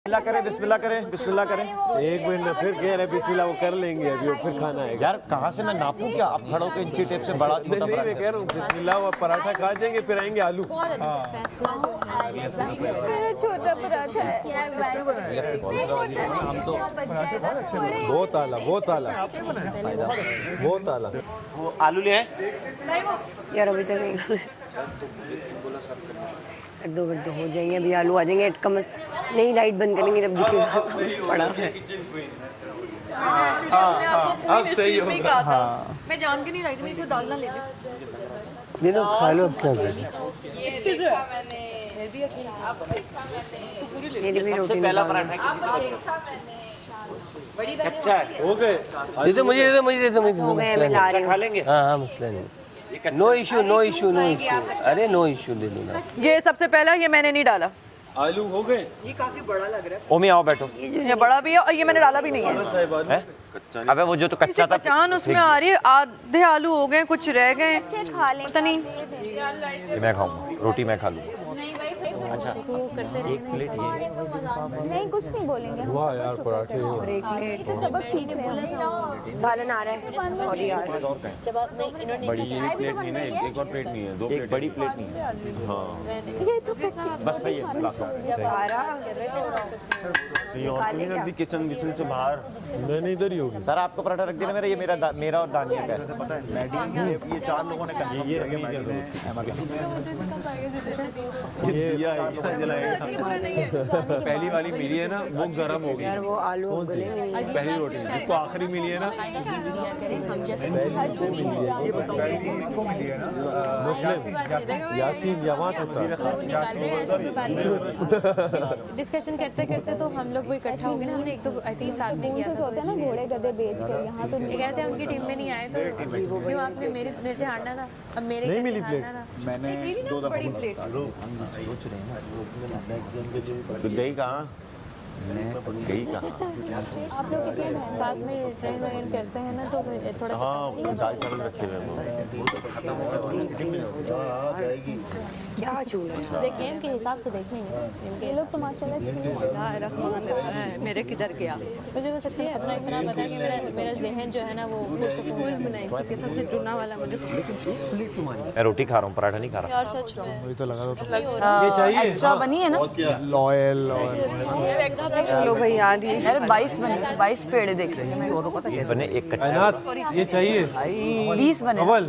बिस्मिल्लाह करें, बिस्मिल्लाह करें, बिस्मिल्लाह करें। एक मिनट फिर कह रहे बिस्मिल्लाह, वो कर लेंगे अभी, वो फिर खाना है यार कहाँ से मैं नापूं क्या? आप खड़ो के इंची टेप से बड़ा छोटा नहीं, मैं कह रहा हूँ बिस्मिल्लाह, वो पराठा खा जाएंगे फिर आएंगे आलू। छोटा पराठा है। बहुत आला, बहुत आला, बहुत आला। वो आलू ले आए? यार अभी तक नहीं खाए। 2 घंटे हो जाएंगे, अभी आलू आ जाएंगे। कम नहीं, लाइट बंद करेंगे जब दिखेगा पड़ा है। अब सही होगा। मैं जान के नहीं रही थी, मेरे को डालना ले दे दो, खा लो। अब क्या करें? मेरी भी रोटी पहला पराठा अच्छा है। हो गए, दे दो मुझे, मैं ला रही हूँ। खा लेंगे। हाँ, मसला नहीं। No issue, no issue, no issue. अरे नो इशू, दे दो ना। ये सबसे पहला, ये मैंने नहीं डाला। आलू हो गए। ये काफी बड़ा लग रहा है। ओमी आओ बैठो। ये बड़ा भी है और ये मैंने डाला भी नहीं है। अबे वो जो तो कच्चा था, पहचान उसमें आ रही है। आधे आलू हो गए, कुछ रह गए, पता नहीं। मैं खाऊंगा रोटी, मैं खा लूंगा। अच्छा, एक प्लेट ये। नहीं, कुछ नहीं बोलेंगे। वाह यार पराठे। सबक सीख रहे हैं। सालन आ रहा है। सॉरी यार। जब आप नहीं, इन्होंने बड़ी ये प्लेट नहीं है, एक और प्लेट नहीं है, 2 प्लेट। एक बड़ी प्लेट नहीं है। हाँ, ये तो कुछ बस सही है। ये हॉस्पिटल नजदीक किचन विचन से बाहर। मैंने इधर ही होगी। सर आपको पराठा रख देना मेरा, ये मेरा और दानिया का है। पता है ये 4 लोगों ने कंफर्म किया कि पहली वाली मिली है ना, वो गर्म हो गई। यार वो आलू पहली रोटी जिसको आखिरी मिली है ना, यासीन जमात डिस्कशन करते करते तो हम लोग वो इकट्ठा हो गए ना। हमने एक तो आई थिंक साथ में किया सोते हैं ना, घोड़े गधे बेच कर यहाँ तो ये कहते हैं उनकी टीम में नहीं आए तो क्यों आपने मेरे से हारना था। अब मेरे नहीं मिली प्लेट। मैंने 2 दफा बड़ी प्लेट। तो गई कहाँ? गई कहाँ? आप लोग किसी साथ में ट्रेन व्रेन करते हैं ना तो थोड़ा हाँ, दाल चावल रखे हुए हैं। क्या चूल्हा है? देख गेम के हिसाब से देखेंगे। ये लोग तो माशाल्लाह मेरे किधर गया? मुझे बस अपना इतना पता है कि मेरा जहन जो है ना वो सुकून बनाए सबसे चुना वाला मुझे। मैं रोटी खा रहा हूँ, पराठा नहीं खा रहा। और सच में वही तो लगा था। ये चाहिए एक्स्ट्रा बनी है ना। लॉयल लो भाई यार, ये 22 बने, 22 पेड़े देख रहे हैं। मेरे को तो पता ये बने एक कच्चा। कायनात, ये चाहिए 20 बने। अव्वल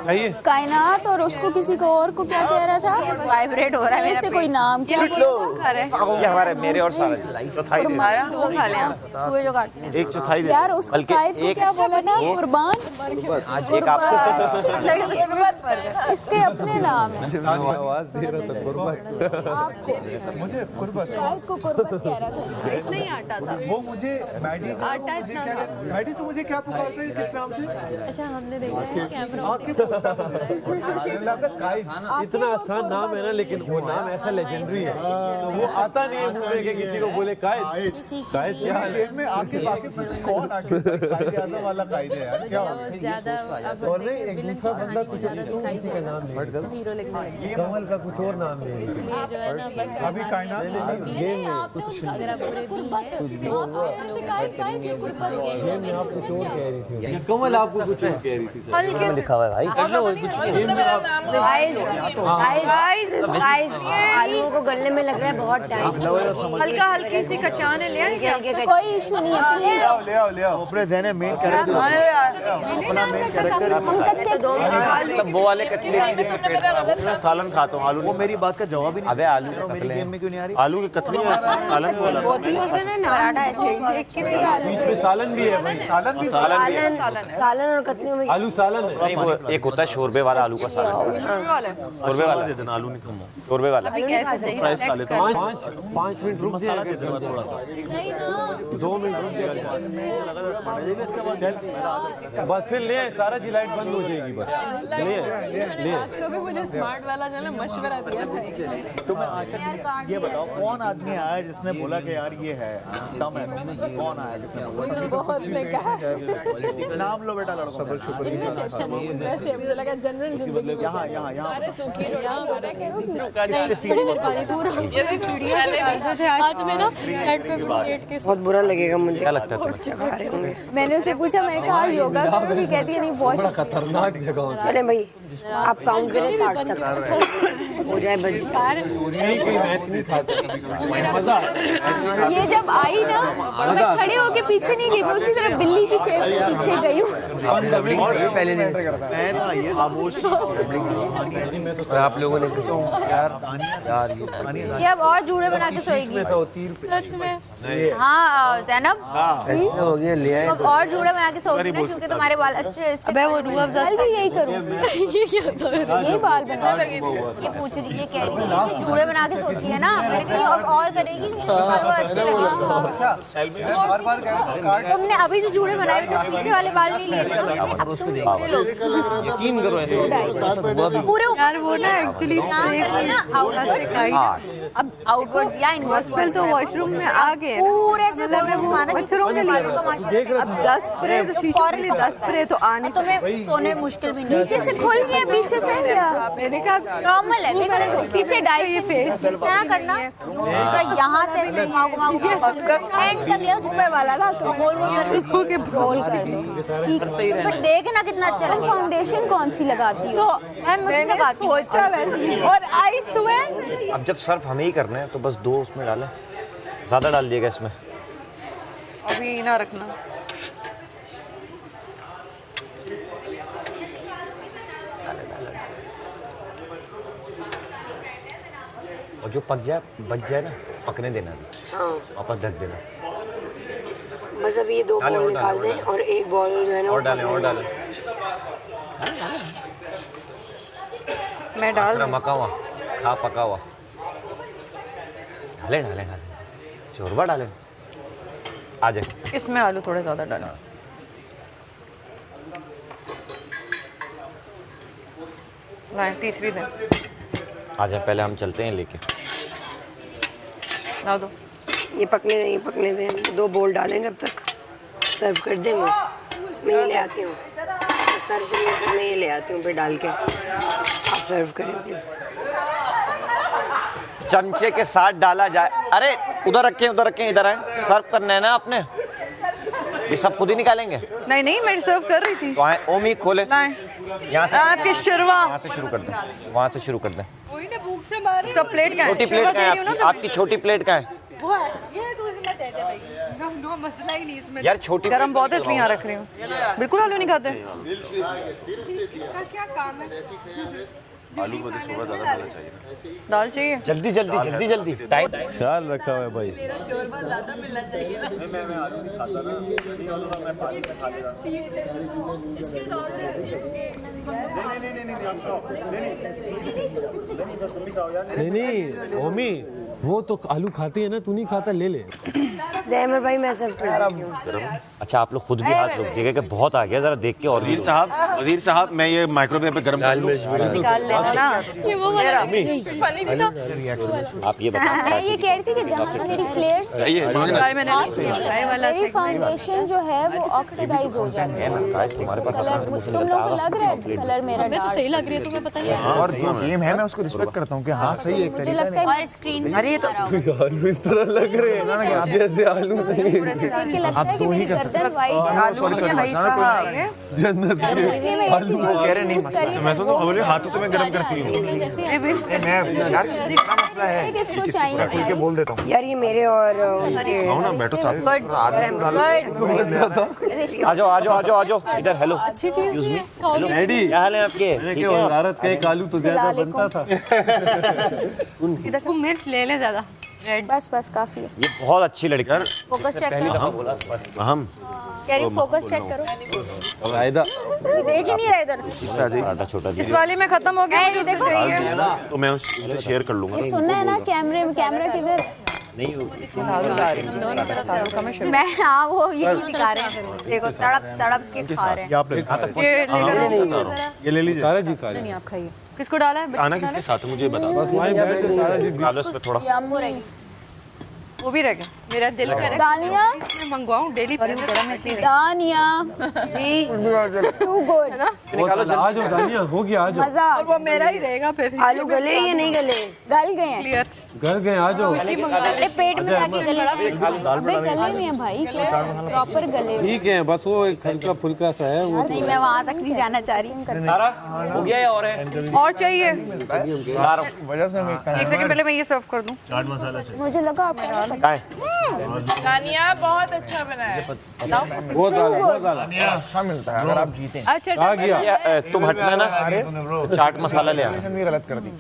चाहिए। कायनात और उसको किसी को और को क्या कह रहा था? वाइब्रेट हो रहा है वैसे कोई नाम क्या ये हमारे मेरे और सारा चौथाई दे। वो खा ले चूहे जो काटते हैं। एक चौथाई दे। यार उसको कायद को क्या बोला था? कुर्बान। एक आपको इसके अपने नाम है। आवाज दे रहा था कुर्बान। मुझे कुर्बत कायद को कुर्बत कह रहा था। इतना ही आटा था। वो मुझे मैडी आटा इतना था। मैडी तो मुझे क्या पुकारते हैं किस नाम से? अच्छा हमने देखा है कैमरा। इतना आसान नाम है ना, लेकिन वो नाम ऐसा लेजेंडरी है, वो आता नहीं है मुंह में कि किसी को बोले कायद क्या हाल है? में आके बाकी कौन आके कायदे आज़म वाला कायदे यार क्या? ज्यादा अब विलन की कहानी में ज्यादा दिखाई दे रहा है। हीरो लिखने लगे। कमल का कुछ और नाम है। इसलिए जो है ना बस अभी कायनात अगर आप पूरे भी हैं तो आप कुछ और कह रही थी। कमल आपको कुछ और कह रही थी। हल्के लिखा हुआ है भाई। आलूओं को गलने में लग रहा है बहुत टाइम। हल्का हल्की सी कचाने ले आए क्या? कोई इशू नहीं है। ले आओ अपने ज़हन मेन कैरेक्टर मतलब वो वाले कच्चे नहीं जिससे पेट खराब हो। मैं सालन खाता हूँ, आलू वो मेरी बात का जवाब ही नहीं। अबे आलू के मेरी कतले गेम हैं। में क्यों नहीं आ रही? आलू के कतली हैं, सालन बोला। पराठा ऐसे ही। बीच में सालन भी है भाई। सालन भी है। सालन और कतलियों में आलू सालन है। नहीं, वो एक होता है शोरबे वाला आलू का सालन। शोरबे वाला दे देना, आलू नहीं खाऊंगा। शोरबे वाला। फ्राइज खा लेता हूँ। 5 मिनट रुक मसाला दे देना थोड़ा सा। 2 मिनट रुक जाएगा। बस फिर ले सारा जी, लाइट बंद हो जाएगी बस। ले कभी मुझे स्मार्ट वाला जो है ना मशवरा दिया था। तो मैं आज तक ये बताओ कौन आदमी आया जिसने बोला कि यार ये है दम है, कौन आया जिसने बोला? बहुत ने कहा नाम लो बेटा लड़कों का। इनमें से अच्छा नहीं, वैसे मुझे लगा जनरल जिंदगी में यहाँ अरे सूखी यहाँ पता क्या आज मैं ना हेड पे प्लेट के बहुत बुरा लगेगा मुझे। क्या लगता है तुम्हें? बच्चे खा रहे होंगे। मैंने उससे पूछा मैं कहा योगा करोगी, कहती है नहीं वॉश। बड़ा खतरनाक जगह चले भाई आप काउंट करें 60 तक हो जाए बच जाए। कोई मैच नहीं खाते मजा ये जब आई ना मैं खड़े होके पीछे नहीं गई, मैं उसी तरह बिल्ली की शेप में पीछे गई हूँ। पहले दिन आप लोगों ने यार ये अब और जूड़े बना के सोएगी सच में हाँ जैनब हो गया ले आए। अब और जूड़े बना के सोएगी ना क्योंकि तुम्हारे बाल अच्छे अबे वो रूह अफ़ज़ा भी यही करूँ ये बाल बना ये पूछ रही ये कह रही है कि जूड़े बना के सोती है ना, मैंने कहा ये अब और करेगी क्योंकि बाल वो अच्छे लगेंगे। बार-बार कह रहे हो कार्ड तुमने अभी जो जूड़े बनाए थे पीछे वाले बाल नहीं लिए थे ना उसमें, अब तुम पूरे लो यकीन करो ऐसे पूरे यार वो ना एक्चुअली यहाँ से ना अब आउटवर्ड्स या इनवर्ड्स फिर तो वॉशरूम में आ गए पूरे से गोल में घुमाना बच्चों ने बालों का माशाल्लाह अब 10 स्प्रे तो शीशे के लिए 10 स्प्रे तो आने तुम्हें सोने मुश्किल भी नहीं। नीचे से खोल के पीछे से क्या मैंने कहा नॉर्मल है देखो पीछे डाई ये फेस इस तरह करना यहाँ से ऐसे घुमाओ घुमाओ एंड तक ले जितना वाला था तो गोल गोल करके रोल कर दो। पर देखना कितना अच्छा लगेगा। फाउंडेशन कौन सी लगाती हो? मैं मुझे लगाती हूँ सोचा वैसे और आई सुबह अब जब सर्फ हमें ही करने हैं तो बस 2 उसमें डालें, ज़्यादा डाल दिएगा इसमें। अभी ना रखना और जो पक जाए बच जाए ना पकने देना, हाँ वापस ढक देना। बस अभी ये 2 बॉल निकाल दें और एक बॉल जो है ना और डालें और डालें। मैं डाल असरा मका हुआ खा पका हुआ डालें डालें डालें, शोरबा डालें। आ जाए इसमें आलू थोड़े ज़्यादा डालें। लाए तीसरी दें आ जाए, पहले हम चलते हैं लेके। ला दो ये पकने दें 2 बॉल डालें जब तक सर्व कर दें। मैं ये ले आती हूँ सर्व करने तक मैं ये ले आती हूँ फिर डाल के आप सर्व करें प्लीज। चमचे के साथ डाला जाए। अरे उधर रखें इधर आए, सर्व करना है ना आपने। ये सब खुद ही निकालेंगे नहीं नहीं मैं सर्व कर रही थी। तो आए ओमी खोले, लाए यहाँ से आपके शर्वा वहाँ से शुरू कर दें, वहाँ से शुरू कर दें। इसका प्लेट क्या है? छोटी प्लेट का है आपकी छोटी प्लेट का है यार, छोटी गरम बहुत है इसलिए यहाँ रख रही हूँ। बिल्कुल आलू नहीं खाते। आलू को थोड़ा ज़्यादा डालना चाहिए। दाल चाहिए जल्दी टाइट। ख्याल रखा हुआ है भाई। नहीं ओमी वो तो आलू खाती है ना, तू नहीं खाता, ले ले। देमर भाई मैं सर्व कर देती हूँ। अच्छा आप लोग खुद भी हाथ रोक दिएगा कि बहुत आ गया, जरा देख के। और वजीर साहब मैं ये माइक्रोवेव पे गर्म कर लूं? निकाल लेना ना। ये वो वाला फनी भी था। आप ये बताओ मैं ये कह रही थी कि जहाँ से मेरी क्लेयर्स मेरी फाउंडेशन जो है वो ऑक्सीडाइज हो जाती है। तुम्हारे पास कलर तुम लोग को लग रहा है कलर मेरा मैं तो सही लग रही है, तुम्हें पता ही है। और जो गेम है मैं उसको रिस्पेक्ट करता हूँ कि हाँ सही है एक मुझे तरीका लगता है और स्क्रीन अरे ये तो आलू इस तरह लग रहे हैं जैसे आलू नहीं। कि लगता है कि मेरी गर्दन वाइट जन्नत आलू कह रहे नहीं मसला। मैं तो बोले हाथों से मैं गर्म करती हूँ। मैं यार कितना मसला है किसको चाहिए खुल के बोल देता हूँ। यार ये मेरे और उनके आओ ना बैठो साथ में। आ जाओ इधर। हेलो अच्छी चीज है। डैडी क्या हाल है आपके? क्या वजारत का एक आलू तो ज्यादा बनता था। देखो मिर्च ले ले ज्यादा रेड बस काफी है। ये बहुत अच्छी लड़की है। फोकस चेक पहली करो दफा बोला बस। हम यार फोकस चेक करो आयदा देख ही नहीं रहा इधर। पराठा छोटा इस दीजिए। वाले में खत्म हो गया, मुझे उससे चाहिए। तो मैं उससे शेयर कर लूंगा। ये सुनना है ना कैमरा किधर? नहीं मैं हाँ वो ये नहीं दिखा रहे हैं, देखो तड़प तड़प के खा रहे हैं। ये ले लीजिए सारा जी खा नहीं आप खाइए। किसको डाला है? आना किसके साथ है मुझे बता। बस वहीं बैठ के सारा चीज डालो इस पे थोड़ा। वो भी रह गया। मेरा दिल करे दानिया मैं मंगवाऊं डेली दानिया टू गुड आ जाओ दानिया, हो गया, आ जाओ। मजा और वो मेरा ही रहेगा फिर। आलू गले या नहीं गले? गल गए हैं क्लियर। घर गए, आ जाओ। अरे पेट में जाके गले अबे गले में है भाई, प्रॉपर गले में। ठीक है, बस वो एक हल्का फुल्का सा है वो। नहीं मैं वहाँ तक नहीं जाना चाह रही। सारा हो गया या और है? और चाहिए? वजह से मैं एक सेकंड पहले मैं ये सर्व कर दूं। चाट मसाला चाहिए। मुझे लगा आप दानिया बहुत अच्छा बना है। बहुत ज्यादा, बहुत ज्यादा। अच्छा मिलता है अगर आप जीते। अच्छा आ गया। या, तुम हटना ना, तूने ब्रो चाट मसाला ले आना। भी गलत कर दी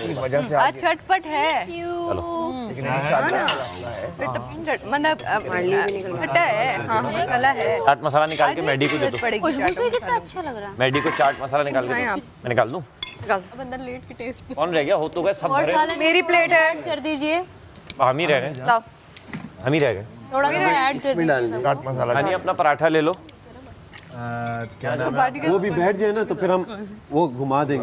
इस वजह से आज चटपट है। लेकिन इंशाल्लाह मतलब खट्टा है, हाँ मसाला है। चाट मसाला निकाल के मैडी को दे दो। खुशबू से कितना अच्छा लग रहा है। मैडी को चाट मसाला निकाल के दो। मैं निकाल दूं? अब अंदर लेट के टेस्ट कौन रह गया? हो तो गए सब और भरे। सालन मेरी प्लेट है। कर दीजिए, हम ही रह गए, लाओ। हम ही रह गए। थोड़ा सा ऐड कर दीजिए। चाट मसाला हानी अपना पराठा ले लो। क्या नाम है? वो भी बैठ जाए ना तो फिर हम वो घुमा देंगे।